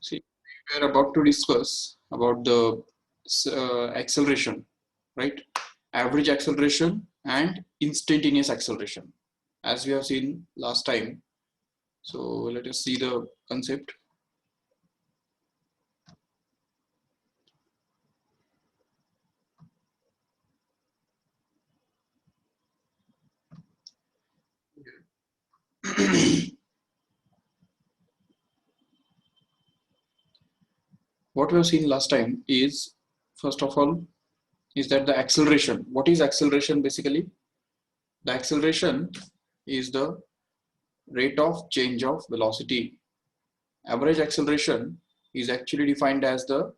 See, we are about to discuss about the acceleration, right? Average acceleration and instantaneous acceleration, as we have seen last time. So let us see the concept. What we have seen last time is, first of all, is that the acceleration. What is acceleration basically? The acceleration is the rate of change of velocity. Average acceleration is actually defined as the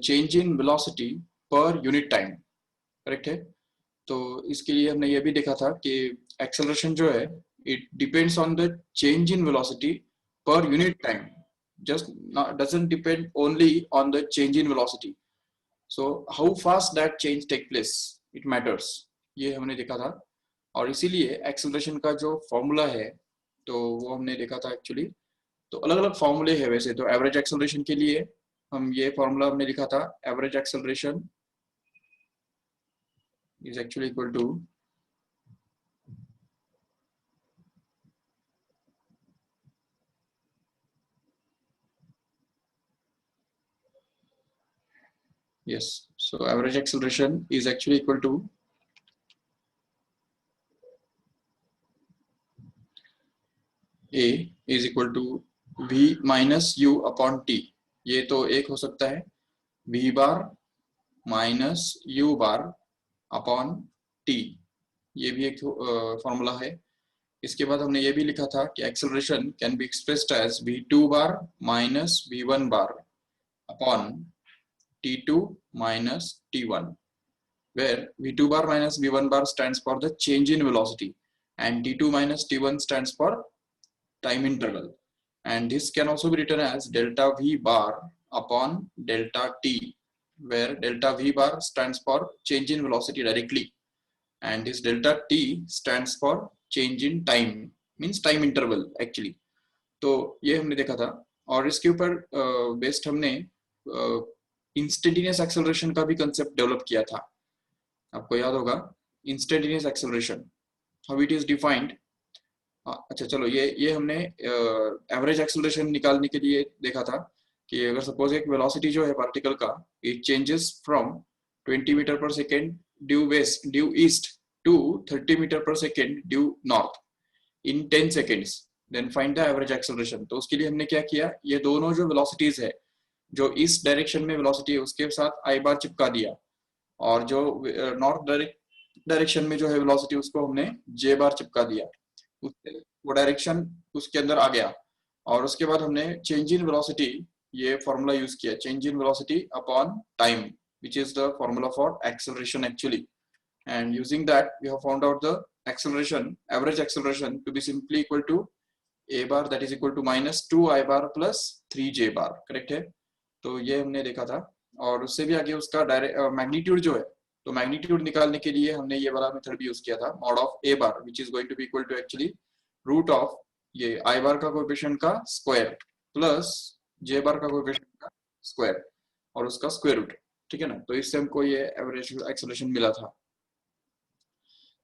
change in velocity per unit time. Correct है? तो इसके लिए हमने ये भी देखा था कि एक्सेलरेशन जो है it depends on the change in velocity per unit time, just not, doesn't depend only on the change in velocity. So how fast that change take place, it matters. ये हमने देखा था और इसीलिए एक्सेलरेशन का जो फॉर्मूला है तो वो हमने देखा था एक्चुअली. तो अलग अलग फॉर्मूले हैं वैसे तो. एवरेज एक्सेलरेशन के लिए हम ये फॉर्मूला हमने लिखा था, average acceleration is actually equal to yes, so average acceleration is actually equal to a is equal to v minus u upon t. ये तो एक हो सकता है v bar minus u bar upon t, ये भी एक फॉर्मूला है. इसके बाद हमने ये भी लिखा था कि acceleration can be expressed as v2 bar minus v1 bar upon t2 minus t1, where v2 bar minus v1 bar stands for the change in velocity and t2 minus t1 stands for time interval, and this can also be written as delta v bar upon delta t, where delta v bar stands for change in velocity directly and this delta t stands for change in time, means time interval actually. तो ये हमने देखा था और इसके ऊपर based हमने instantaneous acceleration का भी कंसेप्ट डेवलप किया था. आपको याद होगा instantaneous acceleration, how it is defined. अच्छा चलो, ये हमने एवरेज एक्सेलरेशन निकालने के लिए देखा था कि अगर सपोज एक वेलोसिटी जो है पार्टिकल का it changes from 20 metre per second due east to 30 metre per second due north in 10 seconds, then find the average acceleration. तो उसके लिए हमने क्या किया, ये दोनों जो वेलोसिटीज है, जो इस डायरेक्शन में वेलोसिटी है उसके साथ आई बार चिपका दिया और जो नॉर्थ डायरेक्शन में जो है वेलोसिटी उसको हमने जे बार चिपका दिया. वो डायरेक्शन उसके अंदर आ गया और उसके बाद हमने चेंज इन वेलोसिटी ये फॉर्मूला यूज किया, change in velocity upon time, which is the formula for acceleration actually. and using that we have found out the acceleration, average acceleration to be simply equal to a bar that is equal to minus 2 I bar plus 3 j bar. Correct है? तो ये हमने देखा था और उससे भी आगे उसका डायरेक्ट मैग्नीट्यूड जो है, तो मैग्नीट्यूड निकालने के लिए हमने ये वाला मेथड भी यूज किया था, mod of a bar which is going to be equal to actually root of ये I bar का कोएफिशिएंट का स्क्वायर प्लस j bar का कोएफिशिएंट का स्क्वायर और उसका स्क्वायर रूट. ठीक है ना? तो इससे हमको ये एवरेज एक्सेलरेशन मिला था.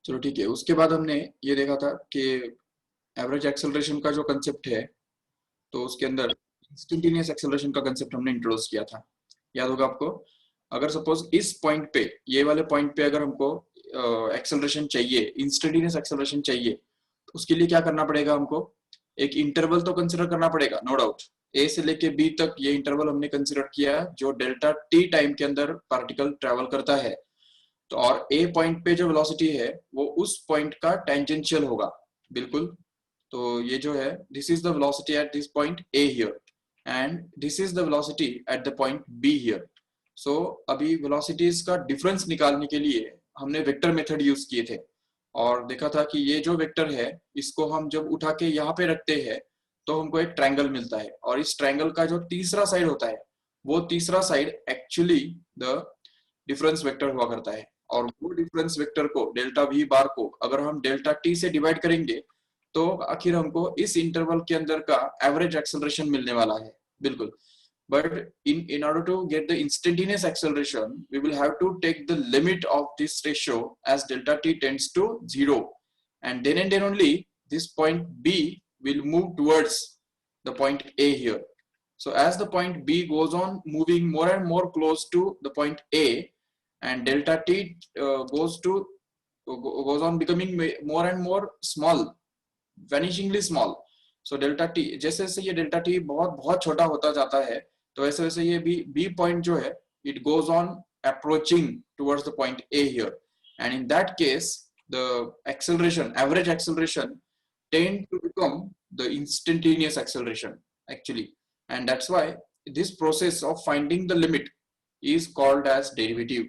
चलो ठीक है. उसके बाद हमने ये देखा था कि एवरेज एक्सेलरेशन का जो कंसेप्ट है तो उसके अंदर इंस्टेंटेनियस एक्सेलरेशन का कंसेप्ट हमने इंट्रोड्यूस किया था. याद होगा आपको, अगर सपोज इस पॉइंट पे, ये वाले पॉइंट पे अगर हमको एक्सेलरेशन चाहिए, इंस्टेंटेनियस एक्सेलरेशन चाहिए, तो उसके लिए क्या करना पड़ेगा, हमको एक इंटरवल तो कंसिडर करना पड़ेगा, नो डाउट. ए से लेके बी तक ये इंटरवल हमने कंसिडर किया जो डेल्टा टी टाइम के अंदर पार्टिकल ट्रेवल करता है. तो और ए पॉइंट पे जो वेलोसिटी है वो उस पॉइंट का टेंजेंशियल होगा, बिल्कुल. तो ये जो है, this is the velocity at this point A here and this is the velocity at the point B here. So अभी वेलोसिटीज का डिफरेंस निकालने के लिए हमने वेक्टर मेथड यूज किए थे और देखा था कि ये जो वेक्टर है इसको हम जब उठा के यहाँ पे रखते हैं तो हमको एक ट्रायंगल मिलता है और इस ट्रायंगल का जो तीसरा साइड होता है वो तीसरा side actually the difference vector हुआ करता है. और वो डिफरेंस वेक्टर को, डेल्टा वी बार को, अगर हम डेल्टा टी से डिवाइड करेंगे तो आखिर हमको इस इंटरवल के अंदर का एवरेज एक्सेलरेशन मिलने वाला है. बिल्कुल. But in order to get the instantaneous acceleration, we will have to take the limit of this ratio as delta t tends to 0, and then only this point B will move towards the point A here. So as the point B goes on moving more and more close to the point A, and delta t goes on becoming more and more small, vanishingly small. So delta T जैसे जैसे ये delta T बहुत बहुत छोटा होता जाता है, तो वैसे वैसे ये बी पॉइंट जो है, it goes on approaching towards the point A here, and in that case the acceleration, average acceleration, tend to become the instantaneous acceleration actually, and that's why this process of finding the limit is called as derivative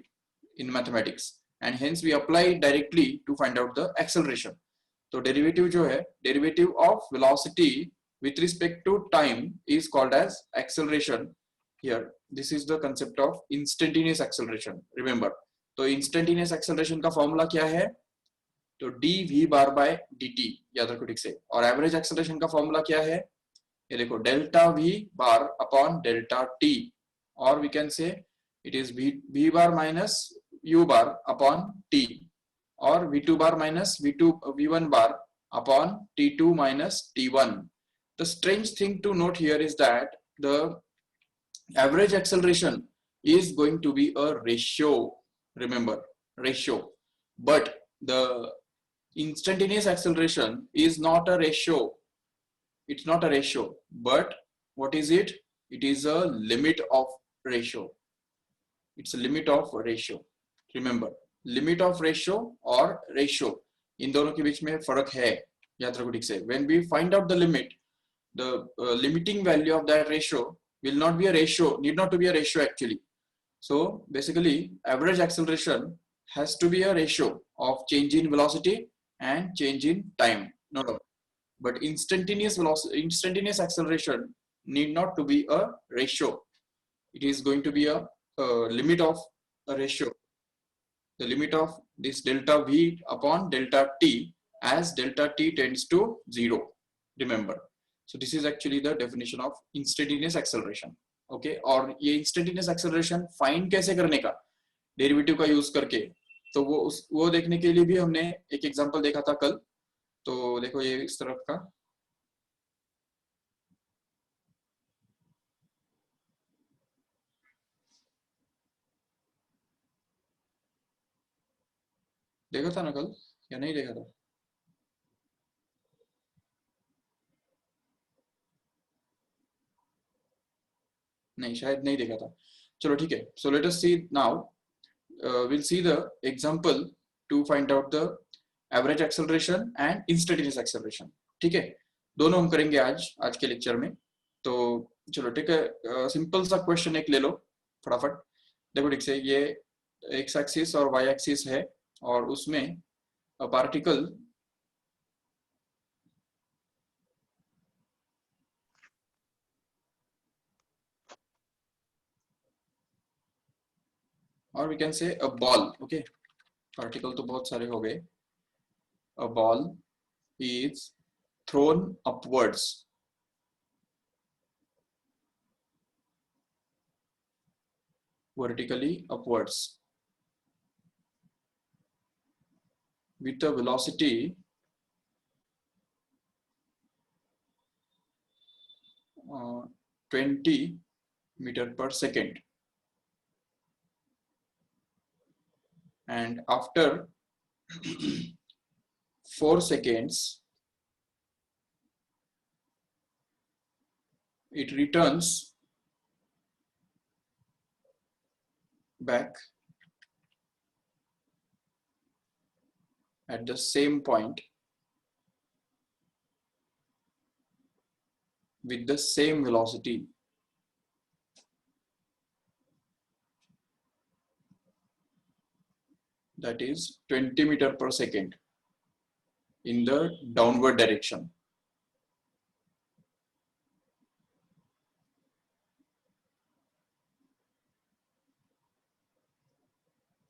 in mathematics, and hence we apply directly to find out the acceleration. तो derivative जो है, derivative of velocity with respect to time is called as acceleration. Here this is the concept of instantaneous acceleration, remember. तो instantaneous acceleration का formula क्या है? तो D V bar by D T, याद रखो ठीक से. और एवरेज एक्सेलरेशन का फॉर्मूला क्या है? ये देखो, delta v bar upon delta t, और we can say it is v bar minus u bar upon t, or v2 bar minus v1 bar upon t2 minus t1. The strange thing to note here is that the average acceleration is going to be a ratio, remember, ratio, but the instantaneous acceleration is not a ratio. It's not a ratio, but what is it? It is a limit of ratio. It's a limit of ratio, remember. Limit of ratio और ratio, इन दोनों के बीच में फर्क है, याद रखो ठीक से. When we find out the limit, the limiting value of that ratio will not be a ratio, need not to be a ratio actually. So basically average acceleration has to be a ratio of change in velocity and change in time, no, but instantaneous velocity, instantaneous acceleration need not to be a ratio. It is going to be a limit of a ratio, the limit of this delta v upon delta t as delta t tends to 0, remember. So this is actually the definition of instantaneous acceleration. Okay, और ये instantaneous acceleration find कैसे करने का, derivative का use करके, तो वो देखने के लिए भी हमने एक एग्जांपल देखा था कल. तो देखो ये इस तरफ का, देखा था ना कल या नहीं देखा था? नहीं, शायद नहीं देखा था. चलो ठीक है. So let us see now, we'll see the example to find out the average acceleration and instantaneous acceleration. ठीक है, दोनों हम करेंगे आज के लेक्चर में. तो चलो ठीक है, सिंपल सा क्वेश्चन एक ले लो फटाफट. देखो ठीक से, ये एक्स एक्सिस और वाई एक्सिस है, और उसमें पार्टिकल और वी कैन से अ बॉल. ओके, पार्टिकल तो बहुत सारे हो गए. A ball is thrown upwards vertically upwards with a velocity 20 meter per second, and after 4 seconds it returns back at the same point with the same velocity. That is 20 meter per second in the downward direction.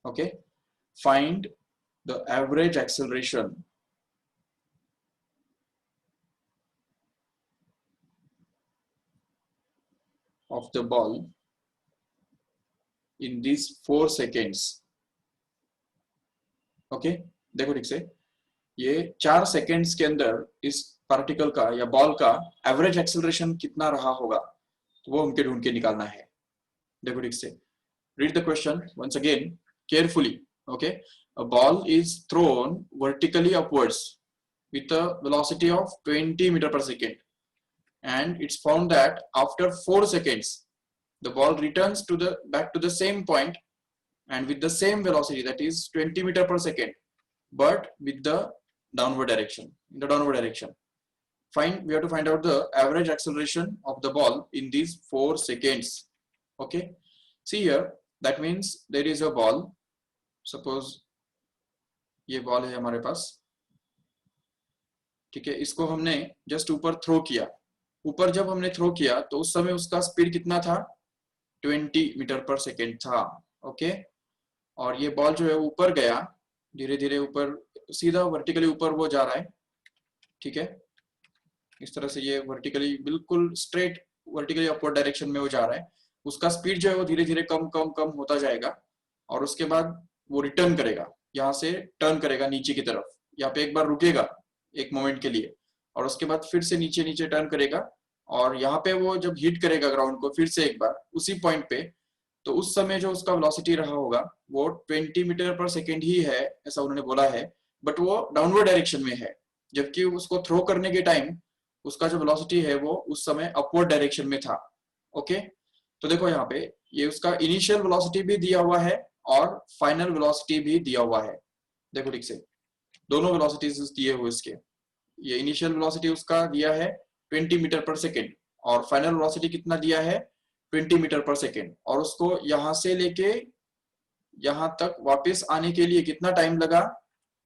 Okay, find the average acceleration of the ball in these 4 seconds. Okay देखो ठीक से, ये 4 seconds के अंदर इस particle का या ball का एवरेज एक्सेलरेशन कितना रहा होगा, तो वो हमको ढूंढ के निकालना है। देखो ठीक से, read the question once again carefully. Okay, a ball is thrown vertically upwards with a velocity of 20 meter per second, and it's found that after 4 seconds the ball returns to the back to the same point and with the same velocity, that is 20 meter per second, but with the downward direction, in the downward direction. We have to find out the average acceleration of the ball in these 4 seconds. Okay, see here, that means there is a ball, suppose ये ball है हमारे पास, ठीक है, इसको हमने just ऊपर throw किया। ऊपर जब हमने थ्रो किया तो उस समय उसका स्पीड कितना था, 20 मीटर पर सेकेंड था। ओके, और ये बॉल जो है ऊपर गया, धीरे धीरे ऊपर, सीधा वर्टिकली ऊपर वो जा रहा है, ठीक है, इस तरह से ये वर्टिकली बिल्कुल स्ट्रेट वर्टिकली अपवर्ड डायरेक्शन में वो जा रहा है। उसका स्पीड जो है वो धीरे धीरे कम कम कम होता जाएगा, और उसके बाद वो रिटर्न करेगा, यहाँ से टर्न करेगा नीचे की तरफ, यहाँ पे एक बार रुकेगा एक मोमेंट के लिए, और उसके बाद फिर से नीचे नीचे टर्न करेगा, और यहाँ पे वो जब हिट करेगा ग्राउंड को फिर से एक बार उसी पॉइंट पे, तो उस समय जो उसका वेलोसिटी रहा होगा वो 20 मीटर पर सेकेंड ही है, ऐसा उन्होंने बोला है, बट वो डाउनवर्ड डायरेक्शन में है, जबकि उसको थ्रो करने के टाइम उसका जो वेलोसिटी है वो उस समय अपवर्ड डायरेक्शन में था। ओके, तो देखो यहाँ पे ये उसका इनिशियल वेलोसिटी भी दिया हुआ है और फाइनल वेलोसिटी भी दिया हुआ है। देखो ठीक से, दोनों वेलोसिटीज दिए हुए इसके, ये इनिशियल वेलोसिटी उसका दिया है 20 मीटर पर सेकेंड, और फाइनल वेलोसिटी कितना दिया है, 20 मीटर पर सेकेंड, और उसको यहाँ से लेके यहाँ तक वापस आने के लिए कितना टाइम लगा,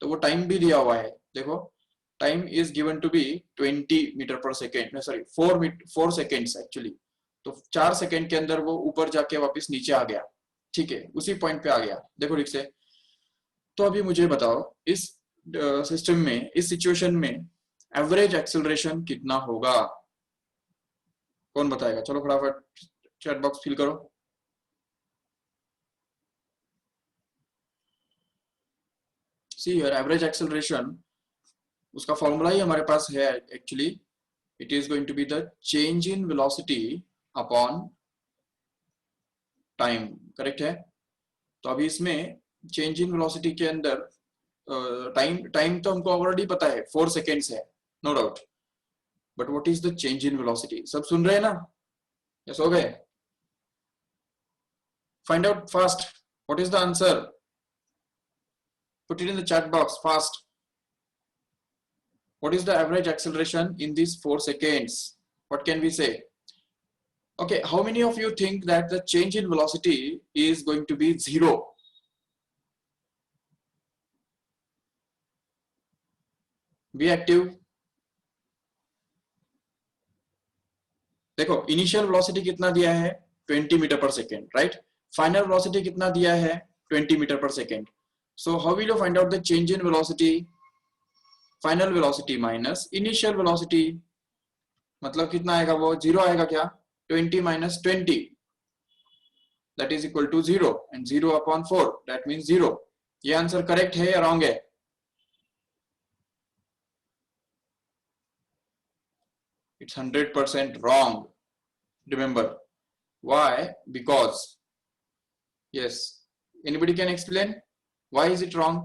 तो वो टाइम भी दिया हुआ है। देखो, time is given to be 20 metre per second, sorry 4 seconds actually, तो 4 सेकेंड के अंदर वो ऊपर जाके वापस नीचे आ गया, ठीक है, उसी पॉइंट पे आ गया। देखो ठीक से, तो अभी मुझे बताओ इस सिस्टम में, इस सिचुएशन में एवरेज एक्सेलरेशन कितना होगा, कौन बताएगा? चलो फटाफट चैट बॉक्स फिल करो। सी हियर, एवरेज एक्सेलरेशन, उसका फॉर्मूला ही हमारे पास है actually, it is going to be the change in velocity upon time, correct है? तो अभी इसमें चेंज इन वेलोसिटी के अंदर टाइम तो हमको ऑलरेडी पता है 4 सेकेंड्स है, no doubt, but what is the change in velocity? सब सुन रहे हैं ना? यस, हो गए? Find out fast, what is the answer? Put it in the chat box fast. What is the average acceleration in these 4 seconds? What can we say? Okay, how many of you think that the change in velocity is going to be 0? Be active. देखो, initial velocity कितना दिया है, 20 metre per second, right? Final velocity कितना दिया है, 20 metre per second. So how will you find out the change in velocity? Final velocity minus initial velocity, मतलब कितना आएगा वो, 0 आएगा क्या? 20 minus 20, that is equal to 0, and 0 upon 4, that means 0. ये आंसर करेक्ट है या रॉन्ग है? It's 100% wrong. Remember why? Because, yes, anybody can explain why is it wrong?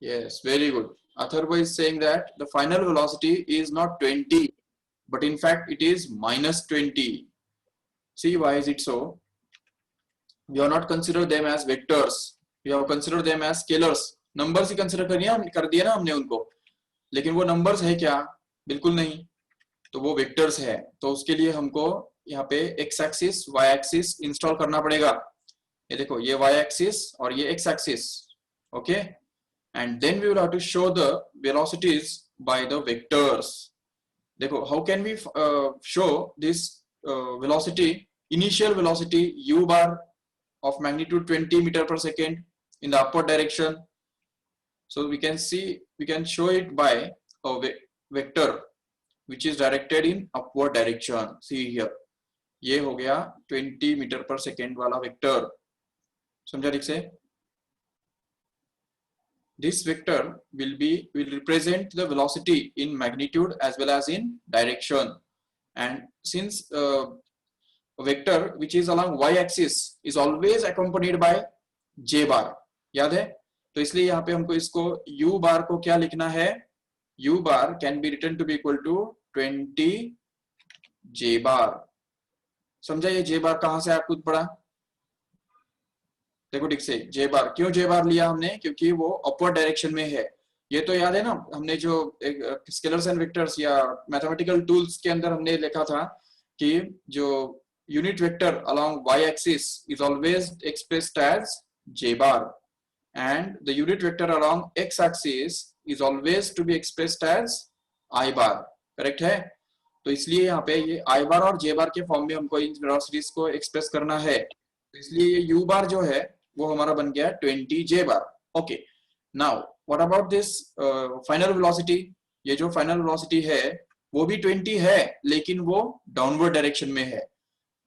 Yes, very good. Atharva is saying that the final velocity is not 20, but in fact it is minus 20. See, why is it so? We have not considered them as vectors. We have considered them as scalars. Numbers he consider कर दिया ना हमने उनको, लेकिन वो numbers है क्या? बिल्कुल नहीं, तो वो vectors है। तो उसके लिए हमको यहाँ पे x axis, y axis install करना पड़ेगा। ये देखो, ये y axis और ये x axis, okay? And then we will have to show the velocities by the vectors. देखो, how can we show this velocity, initial velocity u bar of magnitude 20 meter per second in the upward direction? So we can see, we can show it by a vector which is directed in upward direction. See here, ये हो गया 20 metre per second वाला vector, समझा ठीक से? This vector will represent the velocity in magnitude as well as in direction. And since a vector which is along y-axis is always accompanied by j bar, याद है? तो इसलिए यहाँ पे हमको इसको u बार को क्या लिखना है? u bar can be written to be equal to 20 j बार. समझा ये j बार कहाँ से आया खुद पढ़ा? देखो ठीक से, जे बार क्यों जे बार लिया हमने? क्योंकि वो अपवर्ड डायरेक्शन में है. ये तो याद है ना, हमने जो स्केलर्स एंड वेक्टर्स या मैथमेटिकल टूल्स के अंदर हमने लिखा था कि जो unit vector along Y axis is always expressed as J bar and the unit vector along X axis is always to be expressed as I bar. Correct है? तो इसलिए यहाँ पे ये आई बार और जे बार के फॉर्म में हमको इन वेलोसिटीज को एक्सप्रेस करना है. तो इसलिए ये यू बार जो है वो हमारा बन गया 20 j bar. Okay, now what about this final velocity? ये जो फाइनल वेलोसिटी है वो भी 20 है, लेकिन वो डाउनवर्ड डायरेक्शन में है.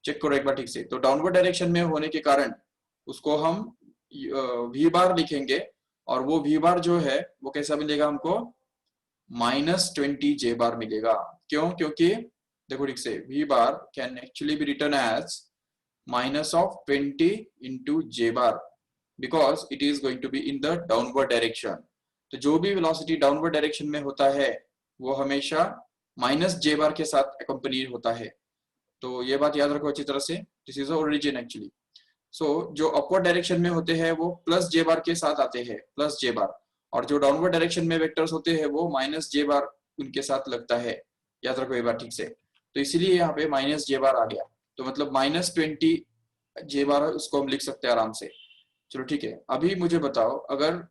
चेक करो एक बार ठीक से. तो डाउनवर्ड डायरेक्शन में होने के कारण उसको हम वी बार लिखेंगे, और वो वी बार जो है वो कैसा मिलेगा हमको? -20 जे बार मिलेगा. क्यों? क्योंकि देखो ठीक से, V bar can actually be written as minus of 20 into j bar because it is going to be in the downward direction. तो जो भी velocity downward direction में होता है वो हमेशा माइनस जे बार के साथ accompanied होता है. तो ये बात याद रखो अच्छी तरह से. This is origin actually. So जो अपवर्ड डायरेक्शन में होते हैं वो प्लस जे बार के साथ आते हैं, प्लस जे बार, और जो डाउनवर्ड डायरेक्शन में वेक्टर्स होते हैं वो माइनस जे बार उनके साथ लगता है. याद रखो ये बात ठीक से. तो इसीलिए यहाँ पे माइनस जे बार आ गया. तो मतलब -20 जे बार उसको हम लिख सकते हैं आराम से. चलो ठीक है. अभी मुझे बताओ, अगर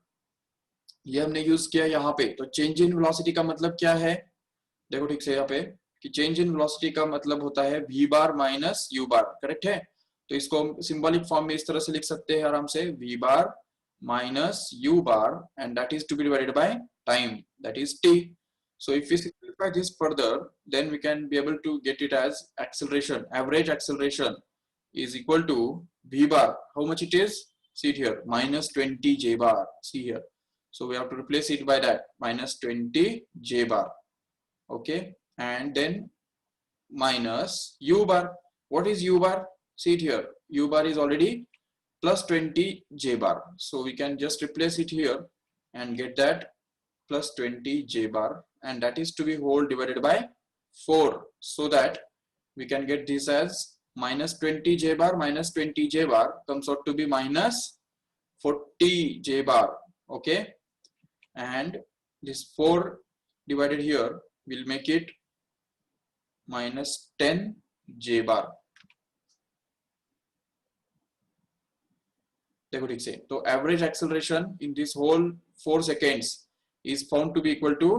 ये हमने यूज किया यहाँ पे, तो चेंज इन वेलोसिटी का मतलब क्या है? देखो ठीक से यहाँ पे कि चेंज इन वेलोसिटी का मतलब होता है v बार माइनस u बार. करेक्ट है? तो इसको हम सिंबॉलिक फॉर्म में इस तरह से लिख सकते हैं आराम से, v bar minus u bar, and that is to be divided by time, that is t. So if we simplify this further, then we can be able to get it as acceleration, average acceleration is equal to v bar. How much it is? See it here, -20 j bar. See here. So we have to replace it by that, -20 j bar. Okay, and then minus u bar. What is u bar? See it here. U bar is already +20 j bar. So we can just replace it here and get that +20 j bar, and that is to be whole divided by 4, so that we can get this as -20 j bar minus 20 j bar comes out to be -40 j bar. Okay, and this 4 divided here will make it -10 j bar. देखो ठीक से. तो average acceleration in this whole 4 seconds is found to be equal to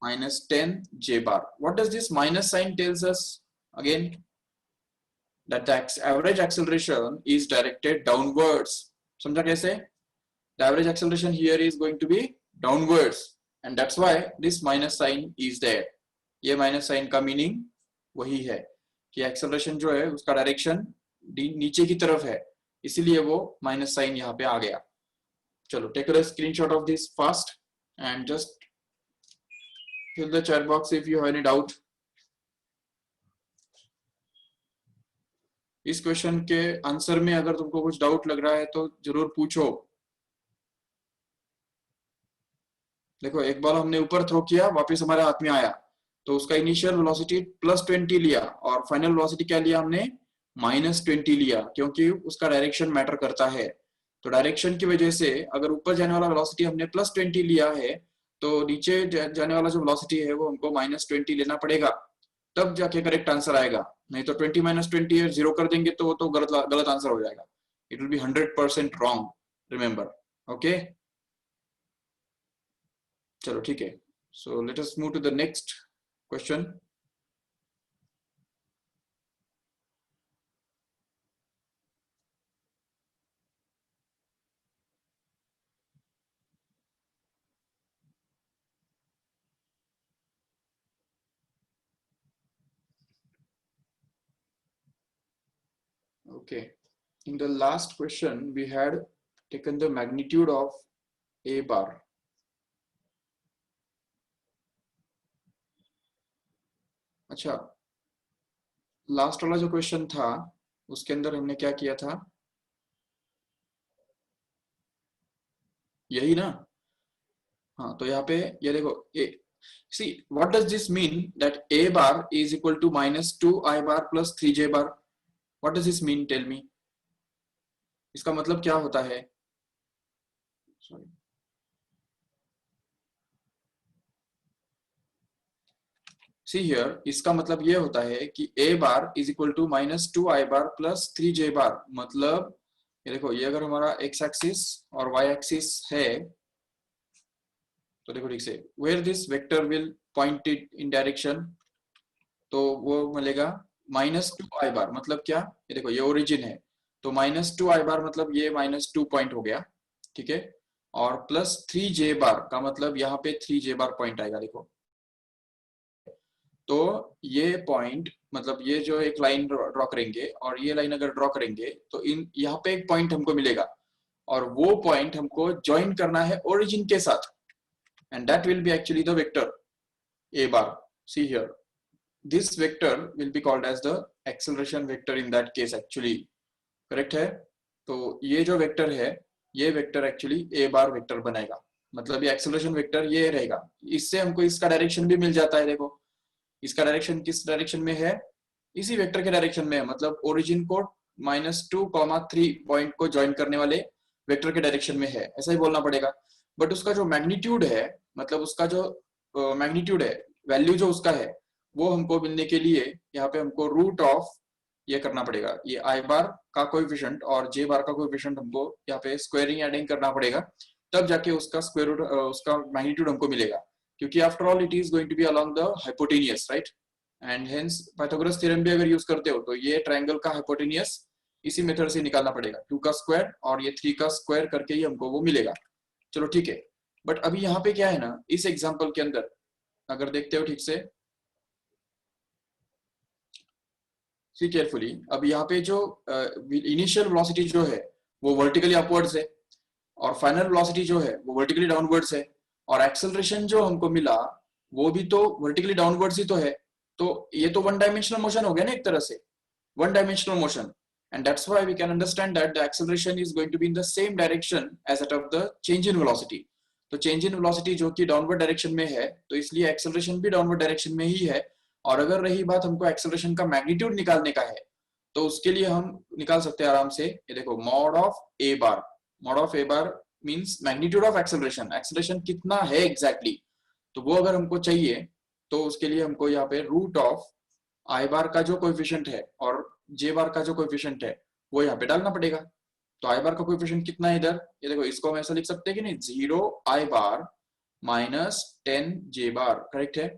-10 j bar. What does this minus sign tells us? Again, that the average acceleration is directed downwards. समझा कैसे? The average acceleration here is going to be downwards, and that's why this minus sign is there. ये minus sign का meaning वही है कि acceleration जो है उसका direction नीचे की तरफ है, इसीलिए वो minus sign यहाँ पे आ गया. चलो, take a screenshot of this fast and just fill the chat box if you have any doubt. इस क्वेश्चन के आंसर में अगर तुमको कुछ डाउट लग रहा है तो जरूर पूछो. देखो, एक बार हमने ऊपर थ्रो किया, वापस हमारे हाथ में आया, तो उसका इनिशियल वेलोसिटी +20 लिया और फाइनल वेलोसिटी क्या लिया हमने? -20 लिया, क्योंकि उसका डायरेक्शन मैटर करता है. तो डायरेक्शन की वजह से अगर ऊपर जाने वाला वेलोसिटी हमने +20 लिया है, तो नीचे जाने वाला जो वेलोसिटी है वो हमको -20 लेना पड़ेगा, तब जाके करेक्ट आंसर आएगा. नहीं तो 20 - 20 0 कर देंगे तो वो तो गलत आंसर हो जाएगा. It will be 100% wrong, remember. Okay, चलो ठीक है. So let us move to the next question. Okay, in the last question we had taken the magnitude of a bar. अच्छा, लास्ट वाला जो क्वेश्चन था उसके अंदर हमने क्या किया था, यही ना? हाँ, तो यहाँ पे ये देखो, a c what does this mean that a bar is equal to -2i bar plus 3j bar? What does this mean, tell me. इसका मतलब क्या होता है? सॉरी, सी हियर, इसका मतलब ये होता है कि a bar is equal to -2i bar plus 3j bar. मतलब ये देखो, ये अगर हमारा x एक्सिस और y एक्सिस है, तो देखो ठीक से, where this vector will pointed in direction, तो वो मिलेगा -2i बार। मतलब क्या, ये देखो ये ओरिजिन है, तो -2i बार मतलब ये -2 पॉइंट हो गया, ठीक है। और प्लस 3j बार का मतलब यहाँ पे 3j बार पॉइंट आएगा, देखो। तो ये पॉइंट मतलब ये जो एक लाइन ड्रॉ करेंगे और ये लाइन अगर ड्रॉ करेंगे तो इन यहाँ पे एक पॉइंट हमको मिलेगा, और वो पॉइंट हमको ज्वाइन करना है ओरिजिन के साथ, and that will be actually the vector a bar. See here, this vector will be called as the acceleration vector in that case actually, correct है? तो ये जो वेक्टर है, ये vector actually a bar vector बनाएगा। मतलब ये acceleration vector ये रहेगा। इससे हमको इसका डायरेक्शन भी मिल जाता है, देखो इसका डायरेक्शन किस डायरेक्शन में है, इसी वेक्टर के डायरेक्शन में है। मतलब ओरिजिन को -2, 3 पॉइंट को ज्वाइन करने वाले वेक्टर के डायरेक्शन में है, ऐसा ही बोलना पड़ेगा। बट उसका जो मैग्नीट्यूड है, मतलब उसका जो मैग्नीट्यूड है, वैल्यू जो उसका है, वो हमको मिलने के लिए यहाँ पे हमको रूट ऑफ ये करना पड़ेगा, ये आई बार का कोएफिशिएंट और जे बार का कोएफिशिएंट हमको यहाँ पे स्क्वायरिंग एडिंग करना पड़ेगा, तब जाके उसका स्क्वायर रूट उसका मैग्नीट्यूड हमको मिलेगा। क्योंकि after all it is going to be along the hypotenuse, right? And hence Pythagoras theorem भी अगर यूज करते हो तो ये ट्रायंगल का हाइपोटेनियस इसी मेथड से निकालना पड़ेगा, 2 का स्क्वायर और ये 3 का स्क्वायर करके ही हमको वो मिलेगा। चलो ठीक है, बट अभी यहाँ पे क्या है ना, इस एग्जांपल के अंदर अगर देखते हो ठीक से, सी केयरफुली, अब यहाँ पे जो इनिशियल वेलोसिटी जो है वो वर्टिकली अपवर्ड्स है, और फाइनल वेलोसिटी जो है वो वर्टिकली डाउनवर्ड्स है, और एक्सेलरेशन जो हमको मिला वो भी तो वर्टिकली डाउनवर्ड्स ही तो है। तो ये तो वन डायमेंशनल मोशन हो गया ना एक तरह से, one dimensional motion, and that's why we can understand that the acceleration is going to be in the same direction as that of the change in velocity. तो change in velocity जो कि downward direction में है, तो इसलिए acceleration भी downward direction में ही है। और अगर रही बात हमको acceleration का magnitude निकालने का है, तो उसके लिए हम निकाल सकते हैं आराम से, ये देखो mod of a bar, mod of a bar means magnitude of acceleration, acceleration कितना है exactly, तो वो अगर हमको चाहिए तो उसके लिए हमको यहाँ पे रूट ऑफ आई बार का जो कोएफिशिएंट है और जे बार का जो कोएफिशिएंट है वो यहाँ पे डालना पड़ेगा। तो आई बार का कोएफिशिएंट कितना है इधर, ये देखो, इसको हम ऐसा लिख सकते हैं कि नहीं, 0 आई बार -10 जे बार, करेक्ट है?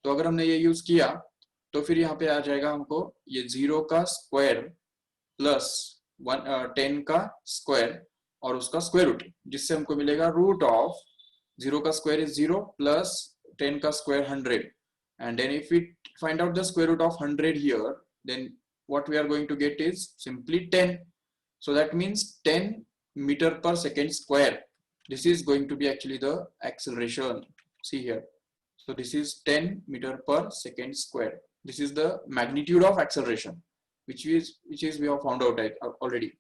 तो अगर हमने ये यूज किया तो फिर यहाँ पे आ जाएगा हमको ये 0 का स्क्वायर प्लस 10 का स्क्वायर और उसका स्क्वायर रूट, जिससे हमको मिलेगा रूट ऑफ 0 का स्क्वायर इज 0 प्लस 10 का square 100, and then if we find out the square root of 100 here, then what we are going to get is simply 10. So that means 10 meter per second square. This is going to be actually the acceleration. See here, so this is 10 meter per second square. This is the magnitude of acceleration, which is we have found out already.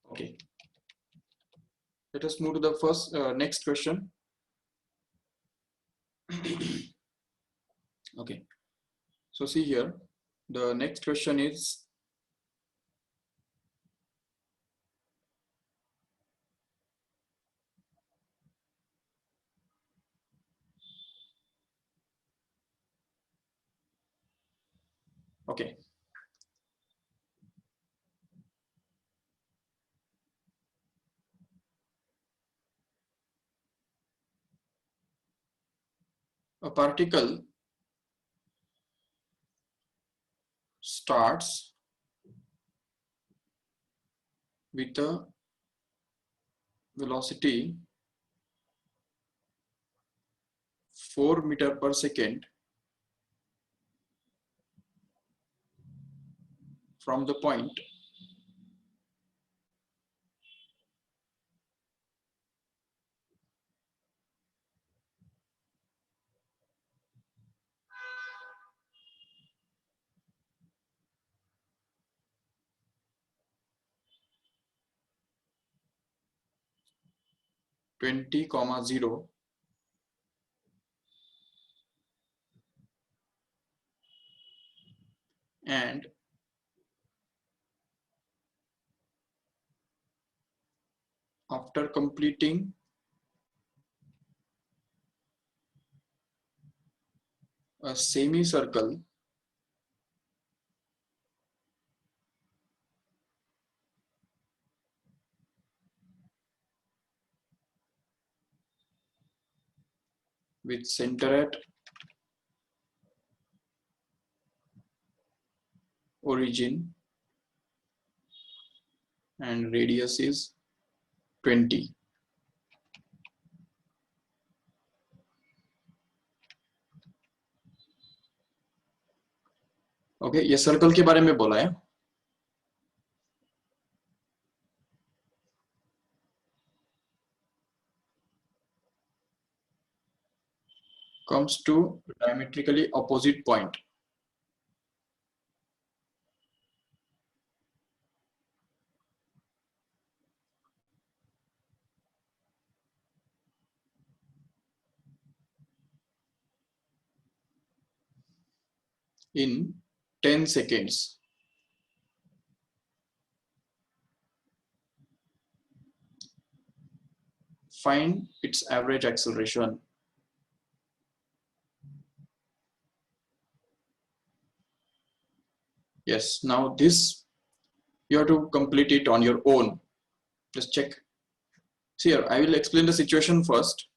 Okay, let us move to the first next question. Okay, so see here, the next question is, okay, a particle starts with a velocity 4 meter per second from the point 20,0 and after completing a semicircle with center at origin and radius is 20. Okay, ये circle के बारे में बोला है. Comes to diametrically opposite point. In 10 seconds. Find its average acceleration. Yes, now this you have to complete it on your own. Just check. See here, I will explain the situation first.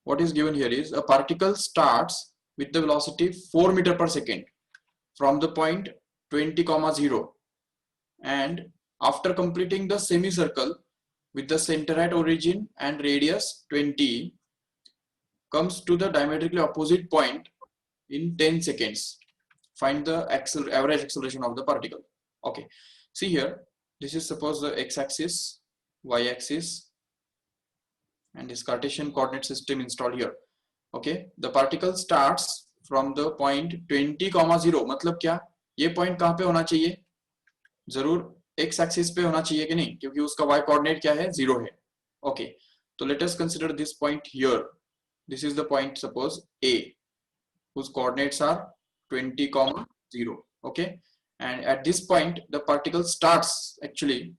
What is given here is a particle starts with the velocity 4 meter per second from the point 20,0 and after completing the semicircle with the center at origin and radius 20 comes to the diametrically opposite point in 10 seconds. Find the average acceleration of the particle. Okay, see here, this is suppose the x-axis, y-axis, and this Cartesian coordinate system installed here. Okay, the particle starts from the point 20,0. मतलब क्या, ये point कहाँ पे होना चाहिए? जरूर x axis पे होना चाहिए कि नहीं, क्योंकि उसका y coordinate क्या है, 0 है. Okay, so let us consider this point here. This is the point, suppose A, whose coordinates are 20,0. Okay, and at this point the particle starts actually,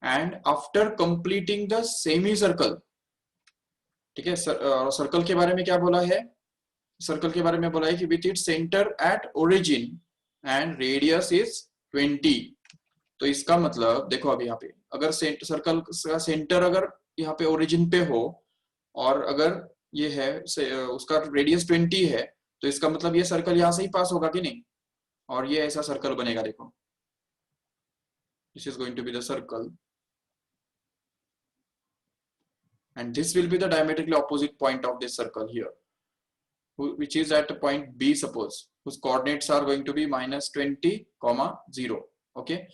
and after completing the semicircle, ठीक है, circle के बारे में क्या बोला है, circle के बारे में बोला है कि with it centre at origin and radius is 20. तो इसका मतलब देखो, अभी यहाँ पे अगर सर्कल का सेंटर अगर यहाँ पे ओरिजिन पे हो और अगर ये है उसका रेडियस 20 है, तो इसका मतलब ये सर्कल यहाँ से ही पास होगा कि नहीं, और ये ऐसा सर्कल बनेगा. देखो, this is going to be the circle and this will be the diametrically opposite point of this circle here, which is at point B, suppose, whose coordinates are going to be minus 20,0. Okay,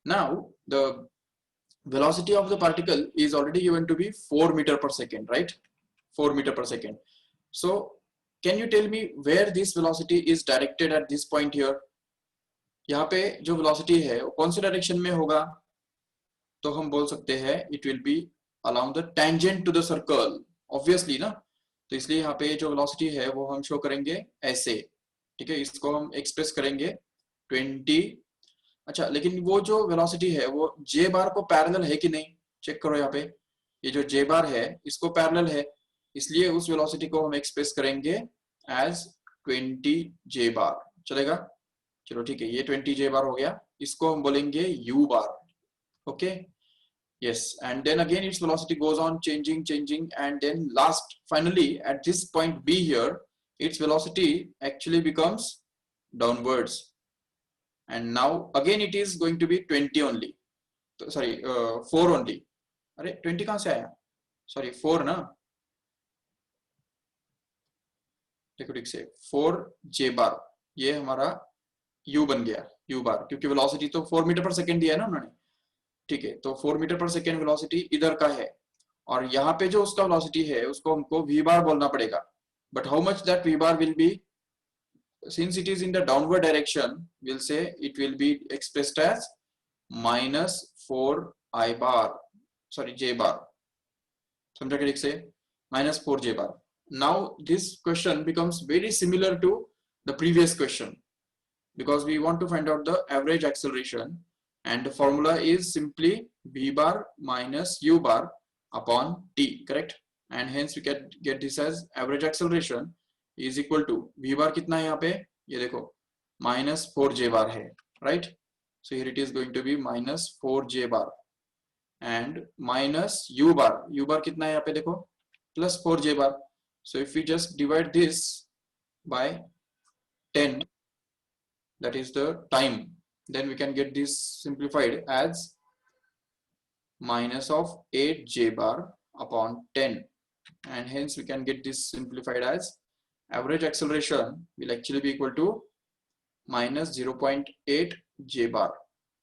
now the velocity of the particle is already given to be 4 meter per second, right? 4 meter per second. So can you tell me where this velocity is directed at this point here? यहाँ पे जो velocity है वो कौन से direction में होगा? तो हम बोल सकते हैं it will be along the tangent to the circle, obviously ना. तो इसलिए यहाँ पे जो velocity है वो हम शो करेंगे ऐसे, ठीक है. इसको हम एक्सप्रेस करेंगे 20. अच्छा, लेकिन वो जो velocity है वो j बार को पैरेलल है कि नहीं, चेक करो. यहाँ पे ये जो j बार है इसको पैरेलल है, इसलिए उस velocity को हम एक्सप्रेस करेंगे as 20 j बार. चलेगा? चलो ठीक है, ये 20 j बार हो गया, इसको हम बोलेंगे u bar. Okay, yes, and then again its velocity goes on changing, and then finally at this point B here, its velocity actually becomes downwards. and now again it is going to be 20 only, तो sorry 4 only, अरे 20 कहाँ से आया, sorry 4 ना, देखो ठीक से 4 जे बार, ये हमारा u बन गया, u बार, क्योंकि वेलोसिटी तो 4 मीटर पर सेकेंड दिया है ना उन्होंने, ठीक है, तो 4 मीटर पर सेकेंड वेलोसिटी इधर का है, और यहाँ पे जो उसका वेलोसिटी है उसको हमको v बार बोलना पड़ेगा, but how much that v bar will be, since it is in the downward direction, we'll say it will be expressed as minus 4 I bar, sorry j bar, समझा ठीक से, minus 4 j bar. Now this question becomes very similar to the previous question, because we want to find out the average acceleration, and the formula is simply v bar minus u bar upon t, correct, and hence we can get this as average acceleration is equal to v bar कितना है यहाँ पे, ये देखो minus 4 j bar है, right, so here it is going to be minus 4 j bar and minus u bar कितना है यहाँ पे देखो plus 4 j bar, so if we just divide this by 10, that is the time, then we can get this simplified as minus of 8 j bar upon 10, and hence we can get this simplified as average acceleration will actually be equal to minus 0.8 j bar,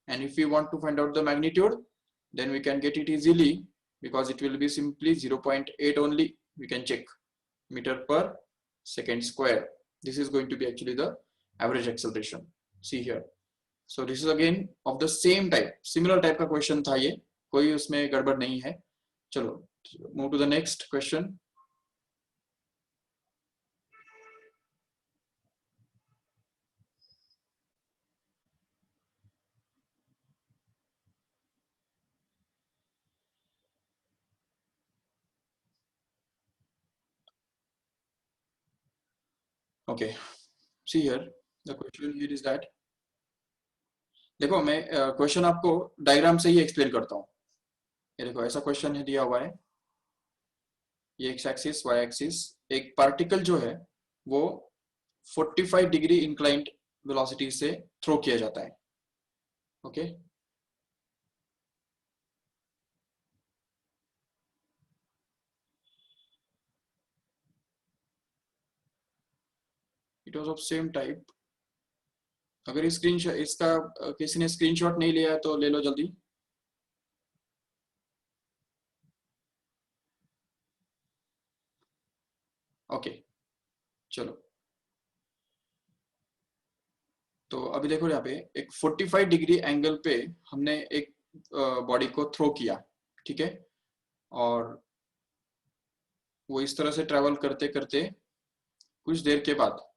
and if we want to find out the magnitude, then we can get it easily, because it will be simply 0.8 only, we can check meter per second square, this is going to be actually the average acceleration, see here. So this is again of the same type, similar type का question था ये, कोई उसमें गड़बड़ नहीं है. चलो move to the next question. Okay, see here the question here is that, देखो मैं क्वेश्चन आपको डायग्राम से ही एक्सप्लेन करता हूँ. ये देखो ऐसा क्वेश्चन है दिया हुआ है, ये एक्स एक्सिस वाई एक्सिस, एक पार्टिकल जो है वो 45 डिग्री इंक्लाइंड वेलोसिटी से थ्रो किया जाता है, okay. It was of same type. अगर स्क्रीन इसका किसी ने स्क्रीनशॉट नहीं लिया है तो ले लो जल्दी. ओके चलो, तो अभी देखो यहाँ पे एक 45 डिग्री एंगल पे हमने एक बॉडी को थ्रो किया, ठीक है, और वो इस तरह से ट्रेवल करते करते कुछ देर के बाद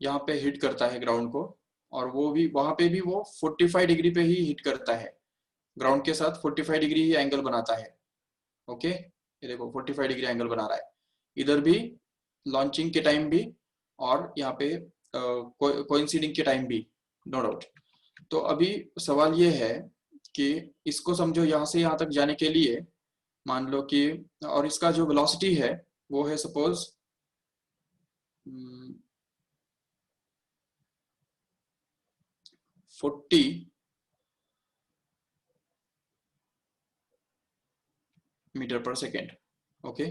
यहाँ पे हिट करता है ग्राउंड को, और वो भी वहां पे भी वो 45 डिग्री पे ही हिट करता है, ग्राउंड के साथ 45 डिग्री ही एंगल बनाता है, ओके. ये देखो 45 डिग्री एंगल बना रहा है, इधर भी लॉन्चिंग के टाइम भी और यहाँ पे कोइंसिडिंग के टाइम भी, नो डाउट. तो अभी सवाल ये है कि इसको समझो, यहाँ से यहाँ तक जाने के लिए मान लो कि, और इसका जो वेलोसिटी है वो है suppose 40 metre per second, okay.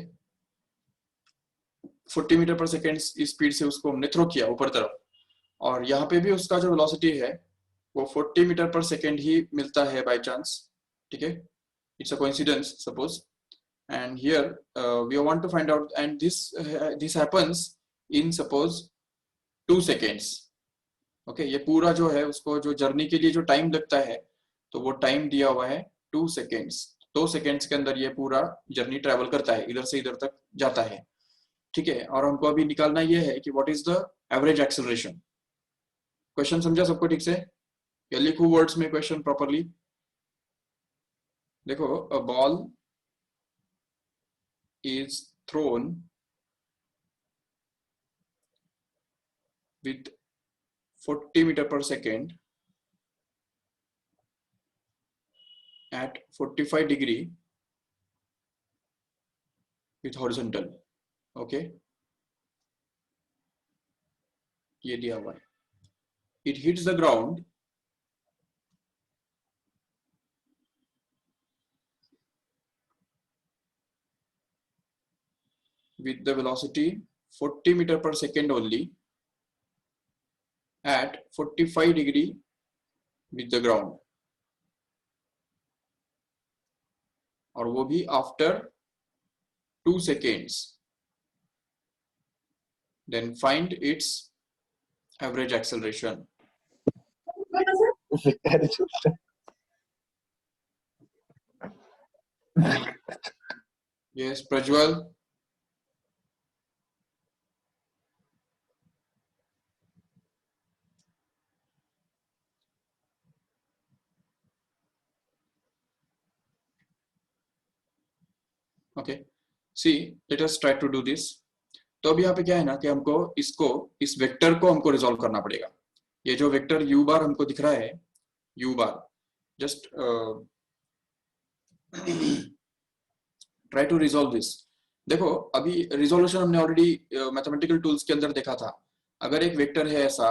40 metre per second speed से उसको हमने थ्रो किया ऊपर तरफ, और यहाँ पे भी उसका जो वेलोसिटी है वो 40 मीटर पर सेकेंड ही मिलता है बाय चांस, ठीक है, it's a coincidence suppose, and here we want to find out, and this happens in suppose 2 seconds, okay. ये पूरा जो है उसको जो जर्नी के लिए जो टाइम लगता है, तो वो टाइम दिया हुआ है 2 seconds, 2 seconds के अंदर ये पूरा जर्नी ट्रेवल करता है, इधर से इधर तक जाता है, ठीक है. और हमको अभी निकालना ये है कि what is the average acceleration. Question समझा सबको ठीक से, या लिखूं वर्ड्स में क्वेश्चन प्रॉपरली. देखो, a ball is thrown with 40 meter per second at 45 degree with horizontal, okay. ये दिया हुआ है, it hits the ground with the velocity 40 meter per second only at 45 degree with the ground, और वो भी after 2 seconds. Then find its average acceleration. Yes, Prajwal. Okay. See, let us try to do this. तो अभी यहाँ पे क्या है ना कि हमको इसको, इस वेक्टर को हमको रिजॉल्व करना पड़ेगा. ये जो वेक्टर u बार हमको दिख रहा है, u bar, just try to resolve this. देखो अभी रिजोल्यूशन हमने ऑलरेडी मैथमेटिकल टूल्स के अंदर देखा था. अगर एक वेक्टर है ऐसा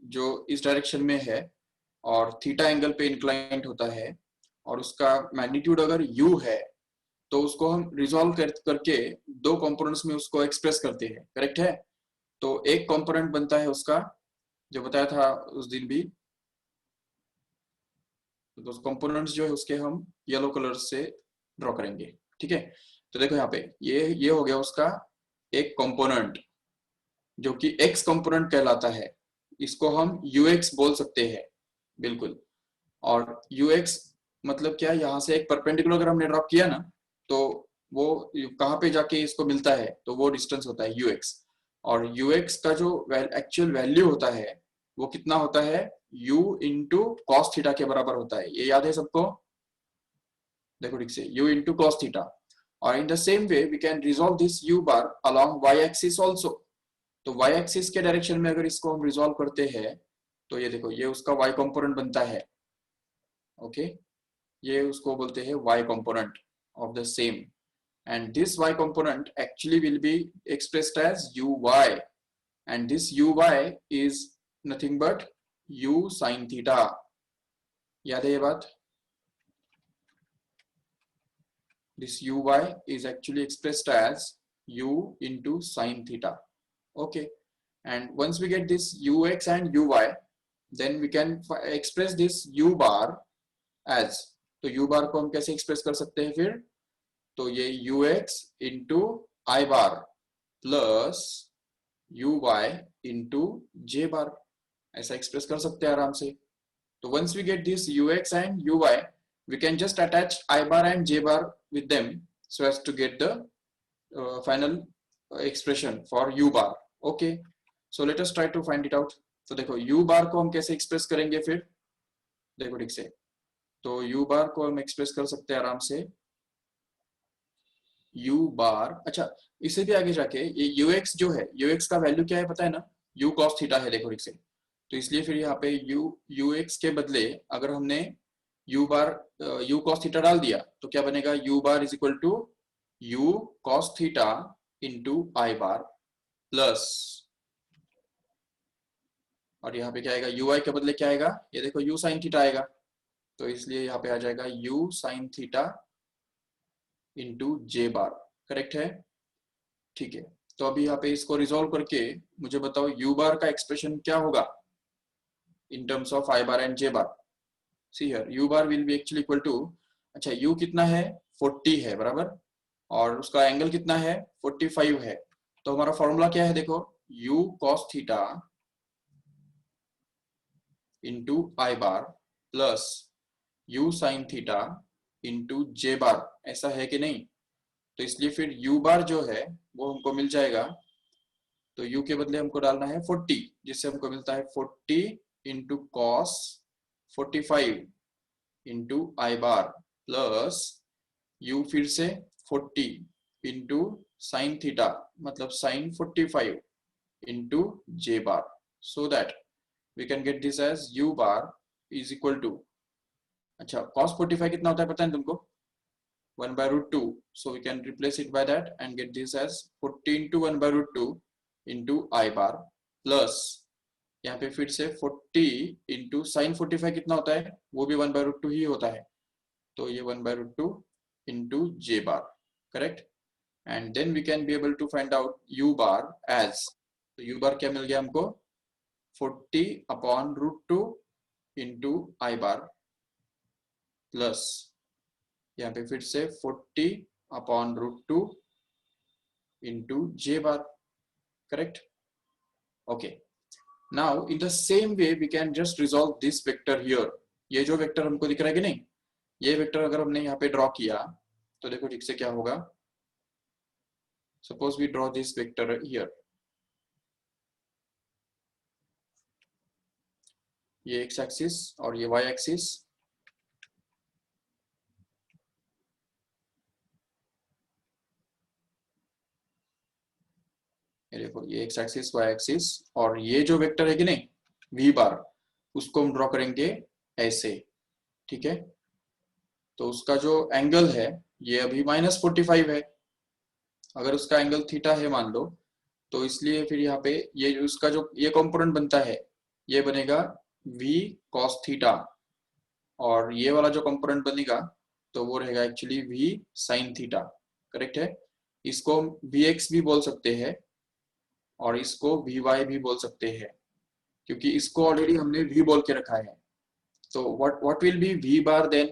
जो इस डायरेक्शन में है और थीटा एंगल पे इंक्लाइंट होता है और उसका मैग्नीट्यूड अगर u है, तो उसको हम रिजॉल्व करके दो कंपोनेंट्स में उसको एक्सप्रेस करते हैं. करेक्ट है. तो एक कंपोनेंट बनता है उसका, जो बताया था उस दिन भी, तो कंपोनेंट्स जो है उसके हम येलो कलर से ड्रॉ करेंगे. ठीक है. तो देखो यहाँ पे ये हो गया उसका एक कंपोनेंट जो कि x कंपोनेंट कहलाता है. इसको हम ux बोल सकते हैं. बिल्कुल. और ux मतलब क्या, यहाँ से एक परपेंडिकुलर अगर हमने ड्रॉ किया ना, तो वो कहाँ पे जाके इसको मिलता है, तो वो डिस्टेंस होता है ux. और ux का जो एक्चुअल वैल्यू होता है वो कितना होता है, u इंटू कॉस थीटा के बराबर होता है. ये याद है सबको. देखो ठीक से, u इंटू कॉस थीटा. और in the same way we can resolve this u bar along y axis also. तो y एक्सिस के डायरेक्शन में अगर इसको हम रिजॉल्व करते हैं, तो ये देखो, ये उसका y कंपोनेंट बनता है. ओके. ये उसको बोलते हैं y component of the same, and this y component actually will be expressed as uy, and this uy is nothing but u sin theta. याद है ये बात. This uy is actually expressed as u into sin theta. Okay. And once we get this ux and uy, then we can express this u bar as, तो u बार को हम कैसे express कर सकते हैं फिर, तो ये ux इंटू आई बार प्लस uy इंटू जे बार, ऐसा एक्सप्रेस कर सकते हैं आराम से. तो once we get this ux and uy, we can just attach I bar and J bar with them so as to get the final expression for U bar. Okay, so let us try to find it out. तो देखो U bar को हम कैसे express करेंगे फिर, देखो ठीक से. तो U bar को हम एक्सप्रेस कर सकते हैं आराम से. U bar, अच्छा इससे भी आगे जाके ये Ux जो है, Ux का वैल्यू क्या है पता है ना, U cos थीटा है. देखो ठीक से. तो इसलिए फिर यहाँ पे Ux के बदले अगर हमने u bar u cos theta डाल दिया, तो क्या बनेगा, u bar is equal to u cos theta into I bar plus, और यहाँ पे क्या आएगा, ui के बदले क्या आएगा, ये देखो u sin थीटा आएगा. तो इसलिए यहाँ पे आ जाएगा u sin थीटा इंटू जे बार. करेक्ट है. ठीक है. तो अभी यहाँ पे इसको रिजोल्व करके मुझे बताओ u बार का एक्सप्रेशन क्या होगा in terms of I bar and J bar. See here, u bar will be actually equal to, अच्छा u कितना है, 40 है बराबर, और उसका एंगल कितना है, 45 है. तो हमारा फॉर्मूला क्या है, देखो u cos थीटा इंटू आई bar plus u sin theta into जे बार. ऐसा है कि नहीं. तो इसलिए फिर u बार जो है वो हमको मिल जाएगा, तो u के बदले हमको डालना है 40, जिससे हमको मिलता है 40 इंटू कॉस 45 इंटू आई बार प्लस u फिर से 40 इंटू साइन थीटा मतलब sine 45 into J bar, so that we can get this as u bar is equal to, अच्छा cos 45 कितना होता है पता है तुमको, 1 by root 2, so we can replace it by that and get this as 40 into 1 by root 2 into I bar plus यहाँ पे फिर से 40 इंटू साइन 45 कितना होता है, वो भी 1/√2 ही होता है, तो ये 1/√2 into J bar, correct. And then we can be able to find out U bar as, तो यू बार क्या मिल गया हमको, 40/√2 इंटू आई बार प्लस यहाँ पे फिर से 40/√2 into J bar, correct. Okay, now in the same way we can just resolve this vector here. ये जो वेक्टर हमको दिख रहा है कि नहीं, ये वेक्टर अगर हमने यहाँ पे ड्रॉ किया तो देखो ठीक से क्या होगा। Suppose we draw this vector here, ये एक्स एक्सिस और ये वाई एक्सिस, ये देखो ये एक्स एक्सिस वाई एक्सिस, और ये जो वेक्टर है कि नहीं वी बार, उसको हम ड्रॉ करेंगे ऐसे, ठीक है। तो उसका जो एंगल है ये अभी -45 है, अगर उसका एंगल थीटा है मान लो, तो इसलिए फिर यहाँ पे ये जो उसका जो ये कंपोनेंट बनता है ये बनेगा v cos थीटा, और ये वाला जो कंपोनेंट बनेगा तो वो रहेगा actually v sin theta, correct है। इसको vx भी बोल सकते हैं और इसको vy भी बोल सकते हैं, क्योंकि इसको ऑलरेडी हमने v बोल के रखा है। तो what will be v bar then?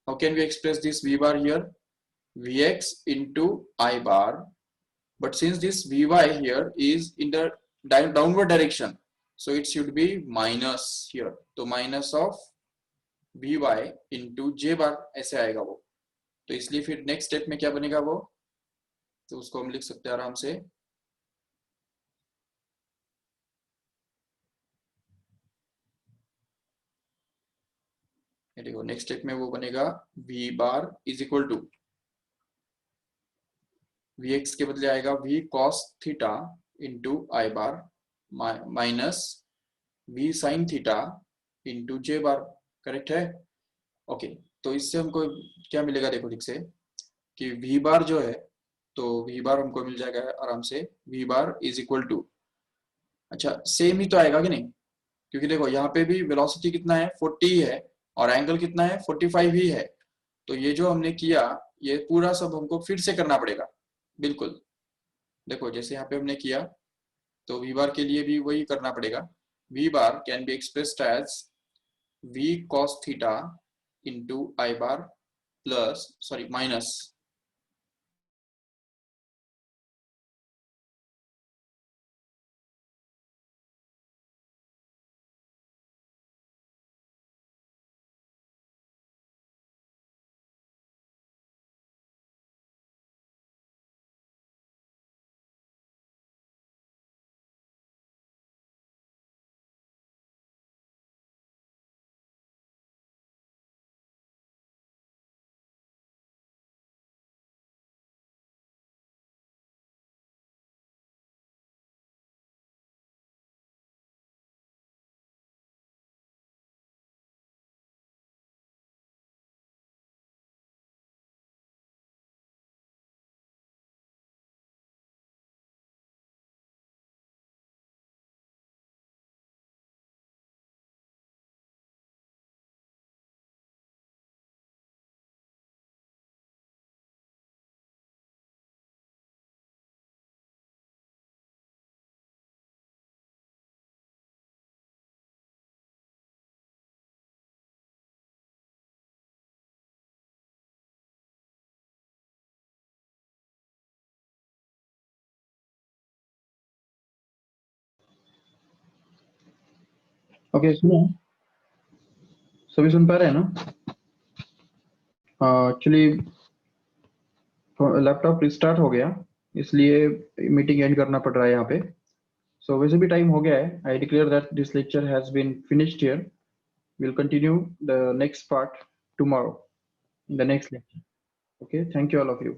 How can we express this v bar here? Vx into I bar, but since this Vy here is in the downward direction, so it should be minus here, तो minus of Vy into J bar ऐसे आएगा वो। तो इसलिए फिर next step में क्या बनेगा वो, तो उसको हम लिख सकते हैं आराम से, देखो नेक्स्ट स्टेप में वो बनेगा V bar is equal to Vx के बदले आएगा V cos थीटा इंटू आई bar minus V sin theta into जे बार, करेक्ट है। ओके, तो इससे हमको क्या मिलेगा, देखो ठीक से कि V बार जो है, तो V बार हमको मिल जाएगा आराम से, V bar is equal to, अच्छा सेम ही तो आएगा कि नहीं, क्योंकि देखो यहाँ पे भी वेलोसिटी कितना है 40 है और एंगल कितना है 45 ही है, तो ये जो हमने किया ये पूरा सब हमको फिर से करना पड़ेगा, बिल्कुल। देखो जैसे यहाँ पे हमने किया तो V बार के लिए भी वही करना पड़ेगा। V bar can be expressed as V cos theta into I bar plus sorry minus okay सुनो, सभी सुन पा रहे हैं ना? एक्चुअली लैपटॉप रिस्टार्ट हो गया, इसलिए मीटिंग एंड करना पड़ रहा है यहाँ पे। सो वैसे भी टाइम हो गया है। I declare that this lecture has been finished here. Will continue the next part tomorrow in the next lecture. Okay, thank you all of you.